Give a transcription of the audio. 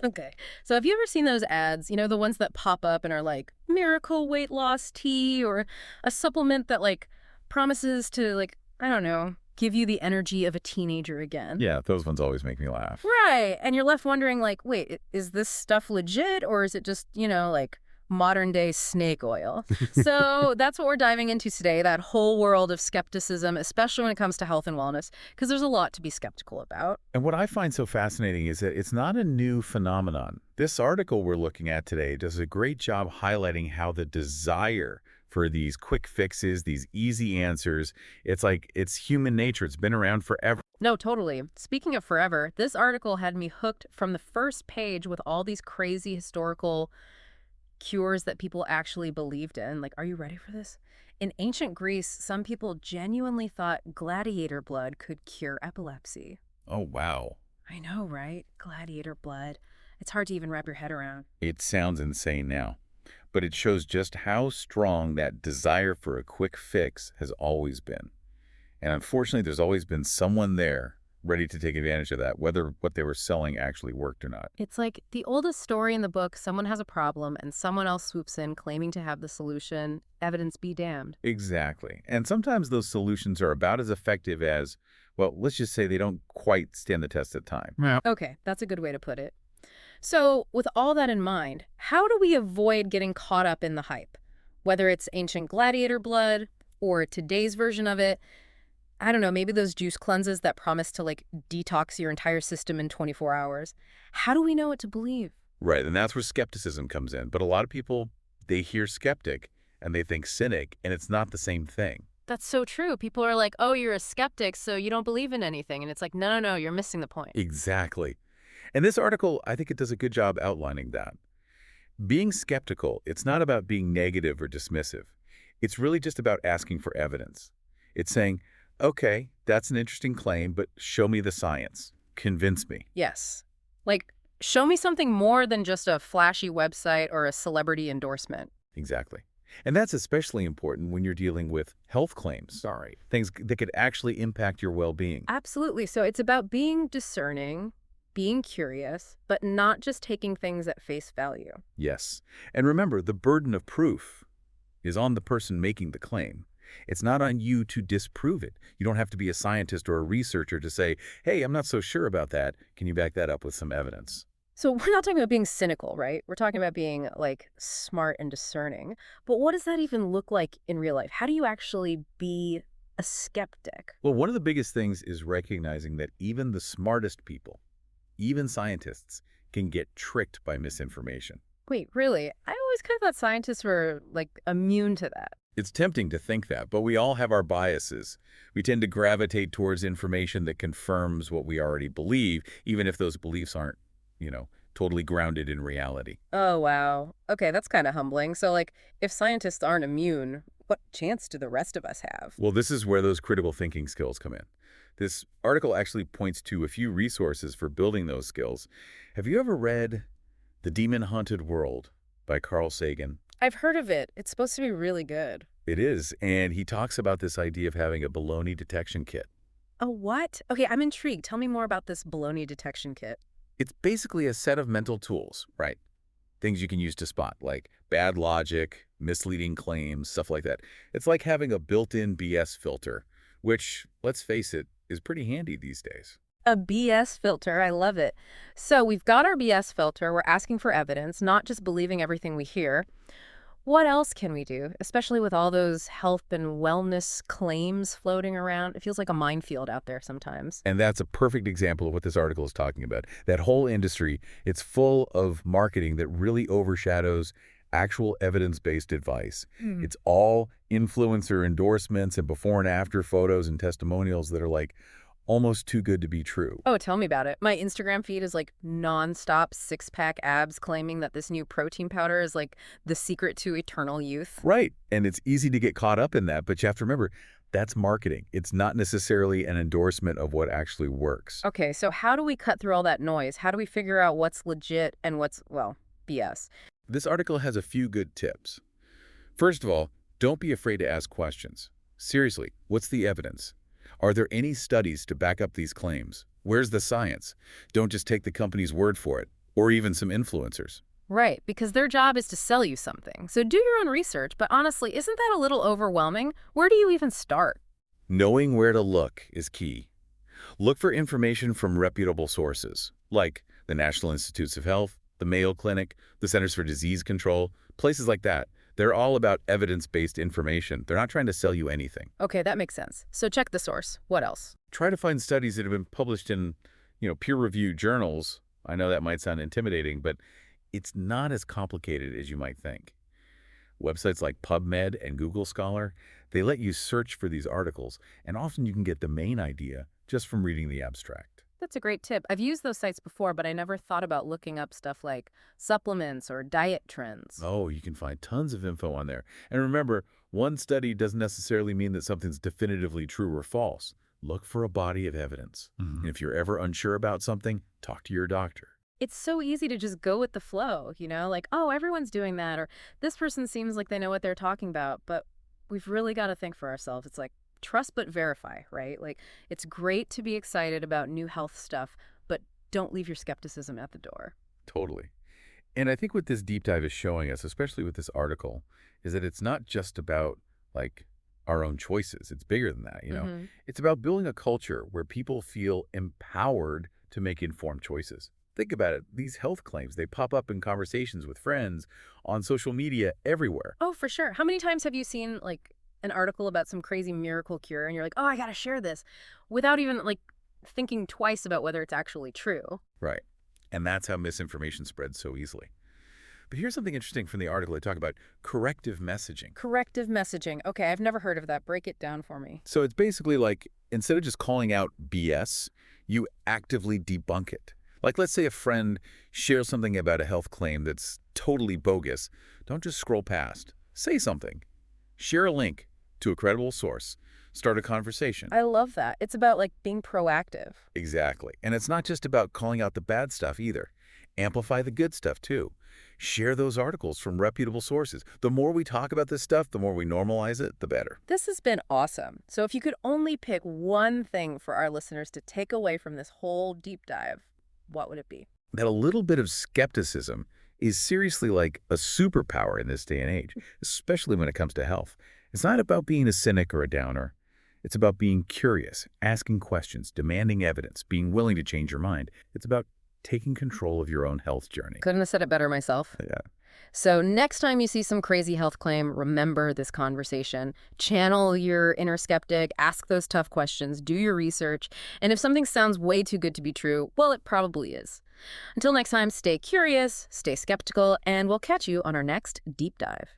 Okay. So have you ever seen those ads, the ones that pop up and are like miracle weight loss tea or a supplement that promises to I don't know, give you the energy of a teenager again? Yeah, those ones always make me laugh. Right. And you're left wondering wait, is this stuff legit or is it just, modern day snake oil? So that's what we're diving into today, that whole world of skepticism, especially when it comes to health and wellness, because there's a lot to be skeptical about. And what I find so fascinating is that it's not a new phenomenon. This article we're looking at today does a great job highlighting how the desire for these quick fixes, these easy answers, it's human nature. It's been around forever. No, totally. Speaking of forever, this article had me hooked from the first page with all these crazy historical cures that people actually believed in. Are you ready for this? In ancient Greece, some people genuinely thought gladiator blood could cure epilepsy. Oh, wow. I know, right? Gladiator blood. It's hard to even wrap your head around. It sounds insane now, but it shows just how strong that desire for a quick fix has always been. And unfortunately, there's always been someone there ready to take advantage of that, whether what they were selling actually worked or not. It's like the oldest story in the book, someone has a problem and someone else swoops in claiming to have the solution. Evidence be damned. Exactly. And sometimes those solutions are about as effective as, well, let's just say they don't quite stand the test of time. Yeah. Okay, that's a good way to put it. So, with all that in mind, how do we avoid getting caught up in the hype? Whether it's ancient gladiator blood or today's version of it, I don't know, maybe those juice cleanses that promise to detox your entire system in 24 hours. How do we know what to believe? Right, and that's where skepticism comes in. But a lot of people, they hear skeptic and they think cynic, and it's not the same thing. That's so true. People are like, oh, you're a skeptic, so you don't believe in anything. And it's like, no, no, no, you're missing the point. Exactly. And this article, I think it does a good job outlining that. Being skeptical, it's not about being negative or dismissive. It's really just about asking for evidence. It's saying, okay, that's an interesting claim, but show me the science. Convince me. Yes. Show me something more than just a flashy website or a celebrity endorsement. Exactly. And that's especially important when you're dealing with health claims. Sorry. Things that could actually impact your well-being. Absolutely. So it's about being discerning, being curious, but not just taking things at face value. Yes. And remember, the burden of proof is on the person making the claim. It's not on you to disprove it. You don't have to be a scientist or a researcher to say, hey, I'm not so sure about that. Can you back that up with some evidence? So we're not talking about being cynical, right? We're talking about being smart and discerning. But what does that even look like in real life? How do you actually be a skeptic? Well, one of the biggest things is recognizing that even the smartest people, even scientists, can get tricked by misinformation. Wait, really? I always kind of thought scientists were immune to that. It's tempting to think that, but we all have our biases. We tend to gravitate towards information that confirms what we already believe, even if those beliefs aren't, totally grounded in reality. Oh, wow. Okay, that's kind of humbling. So, if scientists aren't immune, what chance do the rest of us have? Well, this is where those critical thinking skills come in. This article actually points to a few resources for building those skills. Have you ever read The Demon-Haunted World by Carl Sagan? I've heard of it. It's supposed to be really good. It is, and he talks about this idea of having a baloney detection kit. A what? Okay, I'm intrigued. Tell me more about this baloney detection kit. It's basically a set of mental tools, right? Things you can use to spot, like bad logic, misleading claims, stuff like that. It's like having a built-in BS filter, which, let's face it, is pretty handy these days. A BS filter. I love it. So we've got our BS filter. We're asking for evidence, not just believing everything we hear. What else can we do, especially with all those health and wellness claims floating around? It feels like a minefield out there sometimes. And that's a perfect example of what this article is talking about. That whole industry, it's full of marketing that really overshadows actual evidence-based advice. It's all influencer endorsements and before and after photos and testimonials that are almost too good to be true. Oh, tell me about it. My Instagram feed is nonstop six-pack abs claiming that this new protein powder is the secret to eternal youth. Right. And it's easy to get caught up in that, but you have to remember, that's marketing. It's not necessarily an endorsement of what actually works. Okay, so how do we cut through all that noise? How do we figure out what's legit and what's, well, BS? This article has a few good tips. First of all, don't be afraid to ask questions. Seriously, what's the evidence? Are there any studies to back up these claims? Where's the science? Don't just take the company's word for it. or even some influencers. Right, because their job is to sell you something. So do your own research, but honestly, isn't that a little overwhelming? Where do you even start? Knowing where to look is key. Look for information from reputable sources, like the National Institutes of Health, the Mayo Clinic, the Centers for Disease Control, places like that. They're all about evidence-based information. They're not trying to sell you anything. Okay, that makes sense. So check the source. What else? Try to find studies that have been published in, peer-reviewed journals. I know that might sound intimidating, but it's not as complicated as you might think. Websites like PubMed and Google Scholar, they let you search for these articles, and often you can get the main idea just from reading the abstract. That's a great tip. I've used those sites before, but I never thought about looking up stuff like supplements or diet trends. Oh, you can find tons of info on there. And remember, one study doesn't necessarily mean that something's definitively true or false. Look for a body of evidence. And if you're ever unsure about something, talk to your doctor. It's so easy to just go with the flow, like, oh, everyone's doing that, or this person seems like they know what they're talking about, but we've really got to think for ourselves. It's like trust but verify, right? Like, it's great to be excited about new health stuff, but don't leave your skepticism at the door. Totally. And I think what this deep dive is showing us, especially with this article, is that it's not just about, like, our own choices. It's bigger than that. It's about building a culture where people feel empowered to make informed choices. Think about it. These health claims, they pop up in conversations with friends, on social media, everywhere. Oh, for sure. How many times have you seen, like, an article about some crazy miracle cure, and you're like, oh, I got to share this, without even, like, thinking twice about whether it's actually true? Right. And that's how misinformation spreads so easily. But here's something interesting from the article. They talk about corrective messaging. Corrective messaging. Okay, I've never heard of that. Break it down for me. So it's basically like, instead of just calling out BS, you actively debunk it. Like, let's say a friend shares something about a health claim that's totally bogus. Don't just scroll past. Say something. Share a link to a credible source. Start a conversation. I love that. It's about, like, being proactive. Exactly. And it's not just about calling out the bad stuff either. Amplify the good stuff, too. Share those articles from reputable sources. The more we talk about this stuff, the more we normalize it, the better. This has been awesome. So if you could only pick one thing for our listeners to take away from this whole deep dive, what would it be? That a little bit of skepticism is seriously like a superpower in this day and age, especially when it comes to health. It's not about being a cynic or a downer. It's about being curious, asking questions, demanding evidence, being willing to change your mind. It's about taking control of your own health journey. Couldn't have said it better myself. Yeah. So next time you see some crazy health claim, remember this conversation. Channel your inner skeptic, ask those tough questions, do your research, and if something sounds way too good to be true, well, it probably is. Until next time, stay curious, stay skeptical, and we'll catch you on our next deep dive.